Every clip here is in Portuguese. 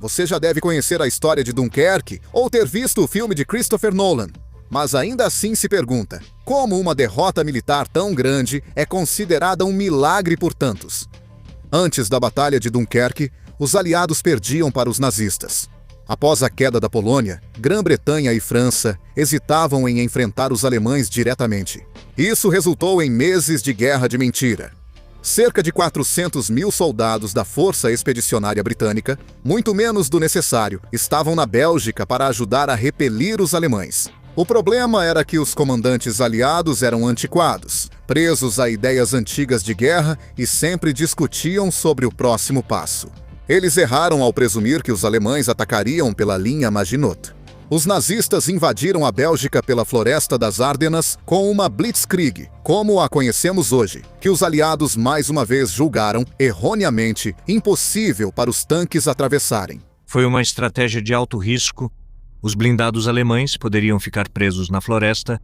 Você já deve conhecer a história de Dunkerque ou ter visto o filme de Christopher Nolan. Mas ainda assim se pergunta, como uma derrota militar tão grande é considerada um milagre por tantos? Antes da Batalha de Dunkerque, os aliados perdiam para os nazistas. Após a queda da Polônia, Grã-Bretanha e França hesitavam em enfrentar os alemães diretamente. Isso resultou em meses de guerra de mentira. Cerca de 400 mil soldados da Força Expedicionária Britânica, muito menos do necessário, estavam na Bélgica para ajudar a repelir os alemães. O problema era que os comandantes aliados eram antiquados, presos a ideias antigas de guerra e sempre discutiam sobre o próximo passo. Eles erraram ao presumir que os alemães atacariam pela linha Maginot. Os nazistas invadiram a Bélgica pela Floresta das Ardenas com uma blitzkrieg, como a conhecemos hoje, que os aliados mais uma vez julgaram, erroneamente, impossível para os tanques atravessarem. Foi uma estratégia de alto risco. Os blindados alemães poderiam ficar presos na floresta,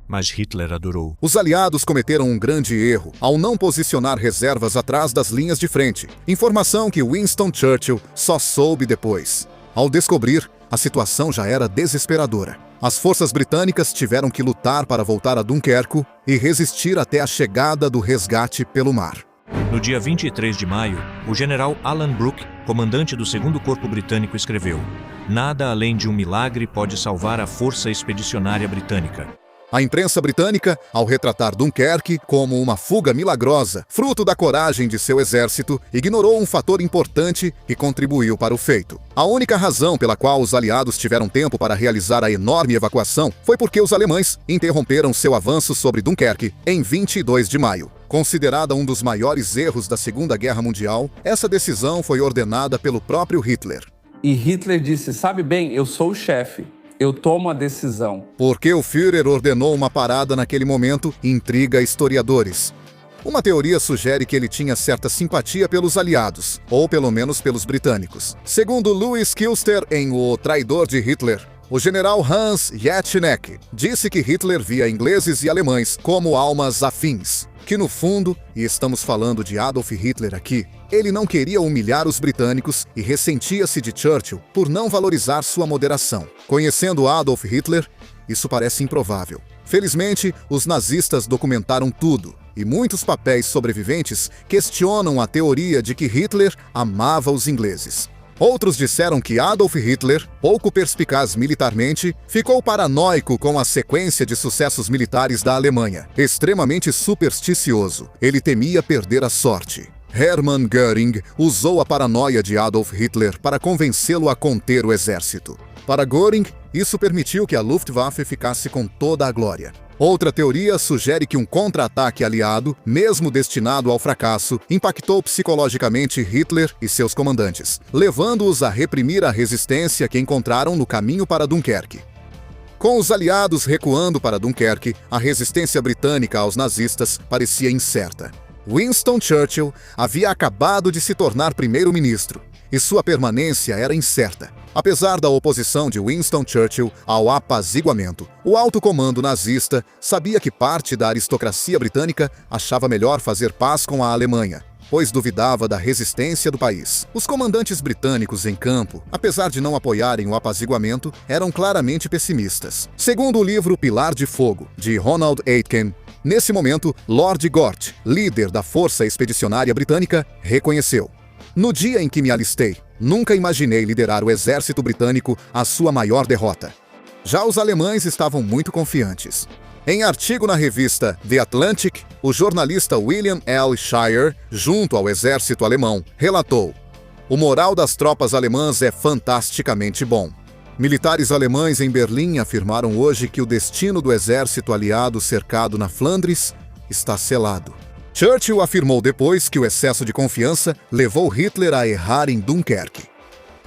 mas Hitler adorou. Os aliados cometeram um grande erro ao não posicionar reservas atrás das linhas de frente, informação que Winston Churchill só soube depois. Ao descobrir, a situação já era desesperadora. As forças britânicas tiveram que lutar para voltar a Dunkerque e resistir até a chegada do resgate pelo mar. No dia 23 de maio, o general Alan Brooke, comandante do 2º Corpo Britânico, escreveu: "Nada além de um milagre pode salvar a Força Expedicionária Britânica." A imprensa britânica, ao retratar Dunkerque como uma fuga milagrosa, fruto da coragem de seu exército, ignorou um fator importante que contribuiu para o feito. A única razão pela qual os aliados tiveram tempo para realizar a enorme evacuação foi porque os alemães interromperam seu avanço sobre Dunkerque em 22 de maio. Considerada um dos maiores erros da Segunda Guerra Mundial, essa decisão foi ordenada pelo próprio Hitler. E Hitler disse: "Sabe bem, eu sou o chefe. Eu tomo a decisão." Porque o Führer ordenou uma parada naquele momento intriga historiadores. Uma teoria sugere que ele tinha certa simpatia pelos aliados, ou pelo menos pelos britânicos. Segundo Louis Kilster em O Traidor de Hitler, o general Hans Jelinek disse que Hitler via ingleses e alemães como almas afins. Que no fundo, e estamos falando de Adolf Hitler aqui, ele não queria humilhar os britânicos e ressentia-se de Churchill por não valorizar sua moderação. Conhecendo Adolf Hitler, isso parece improvável. Felizmente, os nazistas documentaram tudo, e muitos papéis sobreviventes questionam a teoria de que Hitler amava os ingleses. Outros disseram que Adolf Hitler, pouco perspicaz militarmente, ficou paranoico com a sequência de sucessos militares da Alemanha. Extremamente supersticioso, ele temia perder a sorte. Hermann Göring usou a paranoia de Adolf Hitler para convencê-lo a conter o exército. Para Göring, isso permitiu que a Luftwaffe ficasse com toda a glória. Outra teoria sugere que um contra-ataque aliado, mesmo destinado ao fracasso, impactou psicologicamente Hitler e seus comandantes, levando-os a reprimir a resistência que encontraram no caminho para Dunkerque. Com os aliados recuando para Dunkerque, a resistência britânica aos nazistas parecia incerta. Winston Churchill havia acabado de se tornar primeiro-ministro, e sua permanência era incerta. Apesar da oposição de Winston Churchill ao apaziguamento, o alto comando nazista sabia que parte da aristocracia britânica achava melhor fazer paz com a Alemanha, pois duvidava da resistência do país. Os comandantes britânicos em campo, apesar de não apoiarem o apaziguamento, eram claramente pessimistas. Segundo o livro Pilar de Fogo, de Ronald Aitken, nesse momento, Lord Gort, líder da Força Expedicionária Britânica, reconheceu: "No dia em que me alistei, nunca imaginei liderar o exército britânico à sua maior derrota." Já os alemães estavam muito confiantes. Em artigo na revista The Atlantic, o jornalista William L. Shire, junto ao exército alemão, relatou: "O moral das tropas alemãs é fantasticamente bom." Militares alemães em Berlim afirmaram hoje que o destino do exército aliado cercado na Flandres está selado. Churchill afirmou depois que o excesso de confiança levou Hitler a errar em Dunkerque.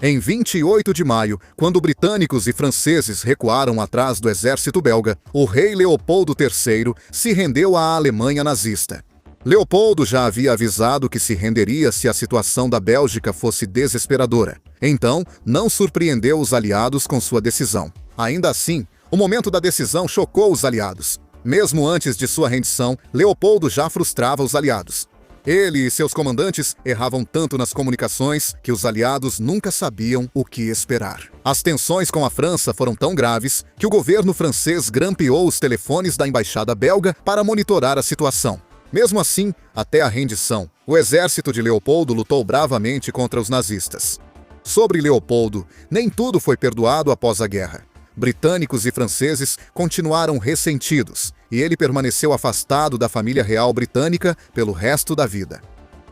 Em 28 de maio, quando britânicos e franceses recuaram atrás do exército belga, o rei Leopoldo III se rendeu à Alemanha nazista. Leopoldo já havia avisado que se renderia se a situação da Bélgica fosse desesperadora. Então, não surpreendeu os aliados com sua decisão. Ainda assim, o momento da decisão chocou os aliados. Mesmo antes de sua rendição, Leopoldo já frustrava os aliados. Ele e seus comandantes erravam tanto nas comunicações que os aliados nunca sabiam o que esperar. As tensões com a França foram tão graves que o governo francês grampeou os telefones da embaixada belga para monitorar a situação. Mesmo assim, até a rendição, o exército de Leopoldo lutou bravamente contra os nazistas. Sobre Leopoldo, nem tudo foi perdoado após a guerra. Britânicos e franceses continuaram ressentidos, e ele permaneceu afastado da família real britânica pelo resto da vida.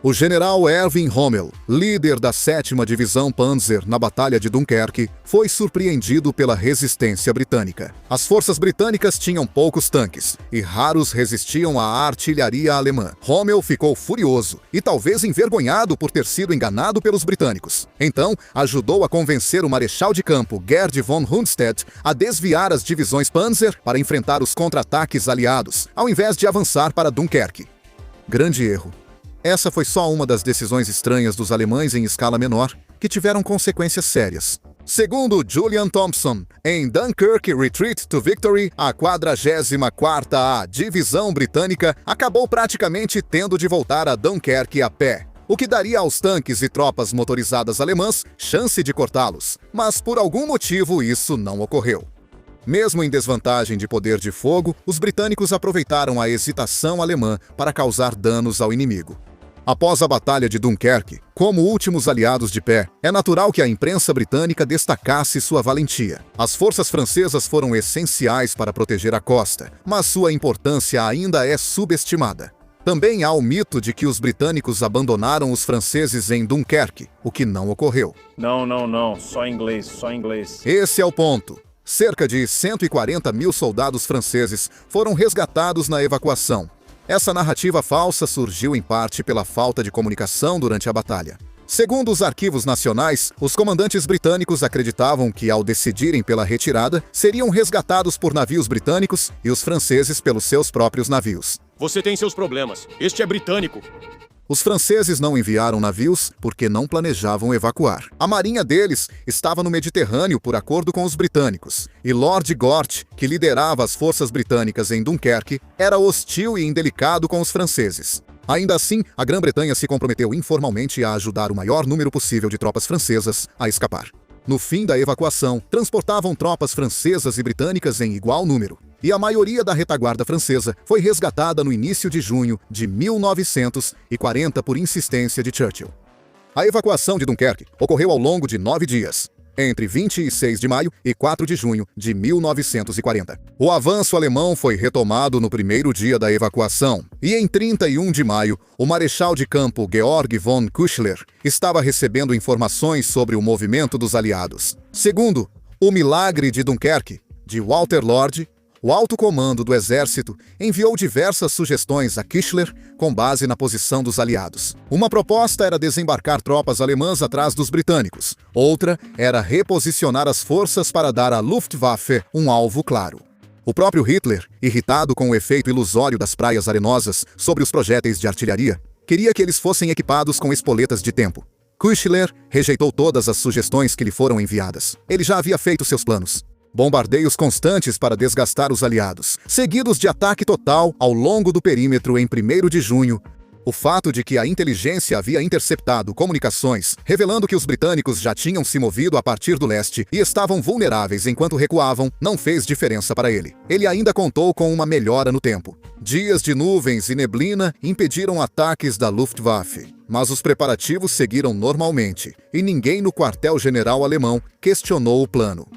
O general Erwin Rommel, líder da 7ª Divisão Panzer na Batalha de Dunkerque, foi surpreendido pela resistência britânica. As forças britânicas tinham poucos tanques, e raros resistiam à artilharia alemã. Rommel ficou furioso e talvez envergonhado por ter sido enganado pelos britânicos. Então, ajudou a convencer o marechal de campo Gerd von Rundstedt a desviar as divisões Panzer para enfrentar os contra-ataques aliados, ao invés de avançar para Dunkerque. Grande erro. Essa foi só uma das decisões estranhas dos alemães em escala menor, que tiveram consequências sérias. Segundo Julian Thompson, em Dunkirk Retreat to Victory, a 44ª Divisão Britânica acabou praticamente tendo de voltar a Dunkerque a pé, o que daria aos tanques e tropas motorizadas alemãs chance de cortá-los, mas por algum motivo isso não ocorreu. Mesmo em desvantagem de poder de fogo, os britânicos aproveitaram a hesitação alemã para causar danos ao inimigo. Após a Batalha de Dunkerque, como últimos aliados de pé, é natural que a imprensa britânica destacasse sua valentia. As forças francesas foram essenciais para proteger a costa, mas sua importância ainda é subestimada. Também há o mito de que os britânicos abandonaram os franceses em Dunkerque, o que não ocorreu. Não, só inglês. Esse é o ponto. Cerca de 140 mil soldados franceses foram resgatados na evacuação. Essa narrativa falsa surgiu em parte pela falta de comunicação durante a batalha. Segundo os arquivos nacionais, os comandantes britânicos acreditavam que, ao decidirem pela retirada, seriam resgatados por navios britânicos e os franceses pelos seus próprios navios. Você tem seus problemas. Este é britânico. Os franceses não enviaram navios porque não planejavam evacuar. A marinha deles estava no Mediterrâneo por acordo com os britânicos, e Lord Gort, que liderava as forças britânicas em Dunkerque, era hostil e indelicado com os franceses. Ainda assim, a Grã-Bretanha se comprometeu informalmente a ajudar o maior número possível de tropas francesas a escapar. No fim da evacuação, transportavam tropas francesas e britânicas em igual número, e a maioria da retaguarda francesa foi resgatada no início de junho de 1940 por insistência de Churchill. A evacuação de Dunkerque ocorreu ao longo de 9 dias, entre 26 de maio e 4 de junho de 1940. O avanço alemão foi retomado no primeiro dia da evacuação, e em 31 de maio, o marechal de campo Georg von Küchler estava recebendo informações sobre o movimento dos aliados. Segundo O Milagre de Dunkerque, de Walter Lord, o alto comando do exército enviou diversas sugestões a Küchler com base na posição dos aliados. Uma proposta era desembarcar tropas alemãs atrás dos britânicos. Outra era reposicionar as forças para dar à Luftwaffe um alvo claro. O próprio Hitler, irritado com o efeito ilusório das praias arenosas sobre os projéteis de artilharia, queria que eles fossem equipados com espoletas de tempo. Küchler rejeitou todas as sugestões que lhe foram enviadas. Ele já havia feito seus planos. Bombardeios constantes para desgastar os aliados, seguidos de ataque total ao longo do perímetro em 1º de junho. O fato de que a inteligência havia interceptado comunicações, revelando que os britânicos já tinham se movido a partir do leste e estavam vulneráveis enquanto recuavam, não fez diferença para ele. Ele ainda contou com uma melhora no tempo. Dias de nuvens e neblina impediram ataques da Luftwaffe, mas os preparativos seguiram normalmente, e ninguém no quartel-general alemão questionou o plano.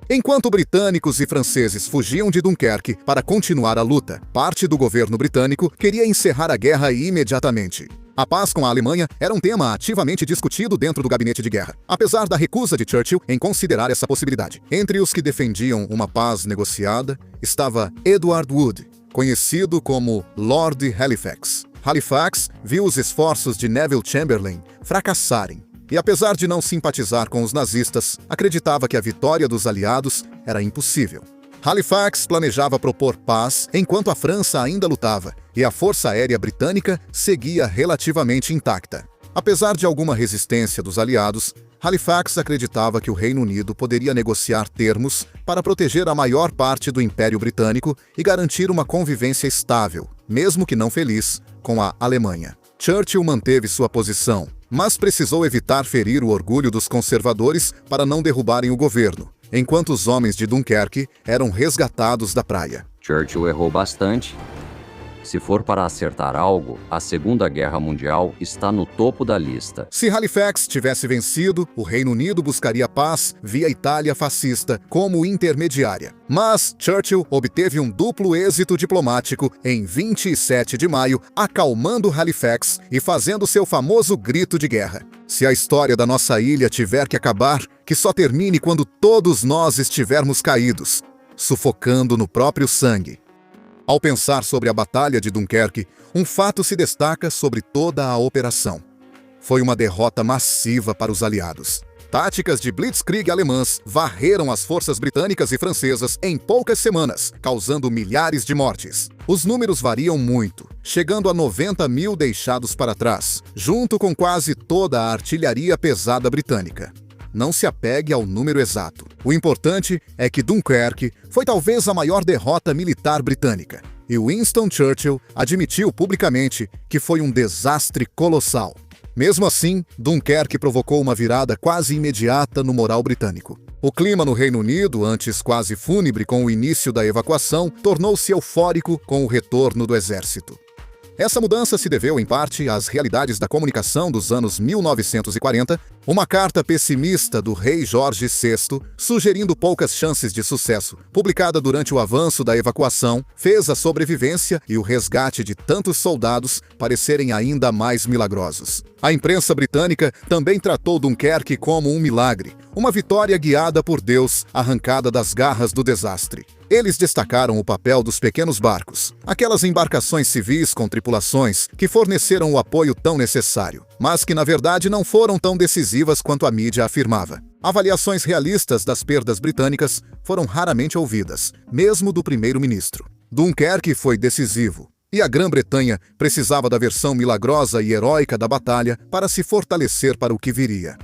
Enquanto britânicos e franceses fugiam de Dunkerque para continuar a luta, parte do governo britânico queria encerrar a guerra imediatamente. A paz com a Alemanha era um tema ativamente discutido dentro do gabinete de guerra, apesar da recusa de Churchill em considerar essa possibilidade. Entre os que defendiam uma paz negociada estava Edward Wood, conhecido como Lord Halifax. Halifax viu os esforços de Neville Chamberlain fracassarem. E apesar de não simpatizar com os nazistas, acreditava que a vitória dos aliados era impossível. Halifax planejava propor paz enquanto a França ainda lutava, e a Força Aérea Britânica seguia relativamente intacta. Apesar de alguma resistência dos aliados, Halifax acreditava que o Reino Unido poderia negociar termos para proteger a maior parte do Império Britânico e garantir uma convivência estável, mesmo que não feliz, com a Alemanha. Churchill manteve sua posição, mas precisou evitar ferir o orgulho dos conservadores para não derrubarem o governo, enquanto os homens de Dunkerque eram resgatados da praia. Churchill errou bastante. Se for para acertar algo, a Segunda Guerra Mundial está no topo da lista. Se Halifax tivesse vencido, o Reino Unido buscaria paz via Itália fascista como intermediária. Mas Churchill obteve um duplo êxito diplomático em 27 de maio, acalmando Halifax e fazendo seu famoso grito de guerra. Se a história da nossa ilha tiver que acabar, que só termine quando todos nós estivermos caídos, sufocando no próprio sangue. Ao pensar sobre a Batalha de Dunkerque, um fato se destaca sobre toda a operação. Foi uma derrota massiva para os aliados. Táticas de blitzkrieg alemãs varreram as forças britânicas e francesas em poucas semanas, causando milhares de mortes. Os números variam muito, chegando a 90 mil deixados para trás, junto com quase toda a artilharia pesada britânica. Não se apegue ao número exato. O importante é que Dunkerque foi talvez a maior derrota militar britânica, e Winston Churchill admitiu publicamente que foi um desastre colossal. Mesmo assim, Dunkerque provocou uma virada quase imediata no moral britânico. O clima no Reino Unido, antes quase fúnebre com o início da evacuação, tornou-se eufórico com o retorno do exército. Essa mudança se deveu, em parte, às realidades da comunicação dos anos 1940, uma carta pessimista do rei Jorge VI, sugerindo poucas chances de sucesso, publicada durante o avanço da evacuação, fez a sobrevivência e o resgate de tantos soldados parecerem ainda mais milagrosos. A imprensa britânica também tratou Dunkerque como um milagre, uma vitória guiada por Deus, arrancada das garras do desastre. Eles destacaram o papel dos pequenos barcos, aquelas embarcações civis com tripulações que forneceram o apoio tão necessário, mas que na verdade não foram tão decisivas quanto a mídia afirmava. Avaliações realistas das perdas britânicas foram raramente ouvidas, mesmo do primeiro-ministro. Dunkerque foi decisivo, e a Grã-Bretanha precisava da versão milagrosa e heróica da batalha para se fortalecer para o que viria.